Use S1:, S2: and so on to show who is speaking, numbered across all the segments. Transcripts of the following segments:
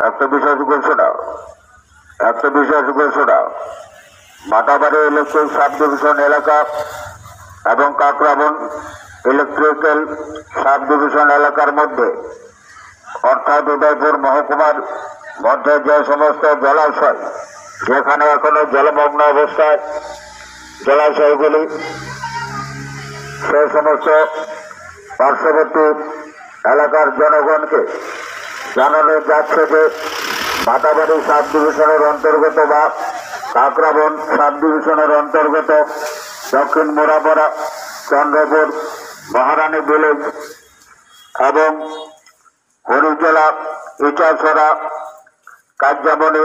S1: একটা বিশেষ ঘোষণা মাতাবাড়ি ইলেকট্রিক সাব ডিভিশন এলাকা এবং কাকরাবন ইলেকট্রিক্যাল সাব ডিভিশন এলাকার মধ্যে অর্থাৎ উদয়পুর মহকুমার মধ্যে যে সমস্ত জলাশয় যেখানে এখনো জলমগ্ন অবস্থায় জলাশয়গুলি সেই সমস্ত পার্শ্ববর্তী এলাকার জনগণকে জানানো যাচ্ছে যে মাতাবাড়ি সাব ডিভিশনের অন্তর্গত বা কাকরাবন সাব ডিভিশনের অন্তর্গত দক্ষিণ মোড়াপাড়া চন্দ্রপুর মহারানী ভিলেজ এবং হরিজলা ইটাছড়া কার্যাবনী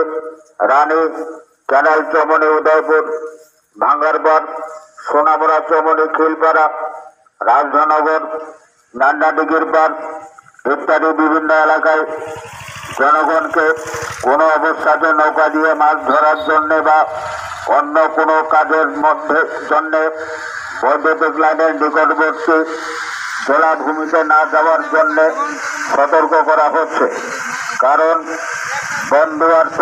S1: রানী ক্যানাল চমনি উদয়পুর ভাঙ্গারবান সোনামুড়া চমনি খিলপাড়া রাজধানগর নান্নাডিগির পাড় ইত্যাদি বিভিন্ন এলাকায় জনগণকে কোনো অবস্থাতে নৌকা দিয়ে মাছ ধরার জন্যে বা অন্য কোনো কাজের মধ্যে জন্যে বৈদ্যুতিক লাইনের নিকটবর্তী জলাভূমিতে না যাওয়ার জন্যে সতর্ক করা হচ্ছে। কারণ বন্ধুয়ার্থ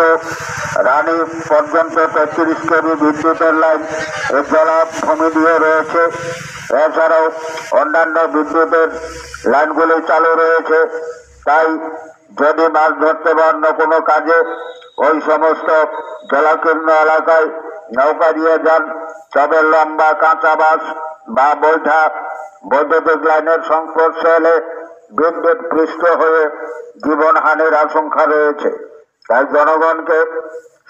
S1: রানী পর্যন্ত 33 কেভি বিদ্যুতের লাইন এই জলাভূমি দিয়ে রয়েছে। এছাড়াও অন্যান্য বিদ্যুতের লাইনগুলি চালু রয়েছে। তাই যদি মাছ ধরতে বা অন্য কোনো কাজে ওই সমস্ত জলাকীর্ণ এলাকায় নৌকা দিয়ে যান তবে লম্বা কাঁচা বাঁশ বা বৈঠা বৈদ্যুতিক লাইনের সংস্পর্শে এলে বিদ্যুৎ পৃষ্ঠ হয়ে জীবনহানির আশঙ্কা রয়েছে। তাই জনগণকে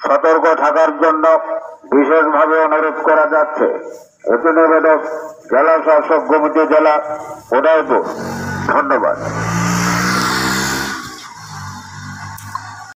S1: সতর্ক থাকার জন্য বিশেষভাবে অনুরোধ করা যাচ্ছে। এটি নিবেদক জেলা শাসক কমিটি জেলা উদয়পুর। ধন্যবাদ।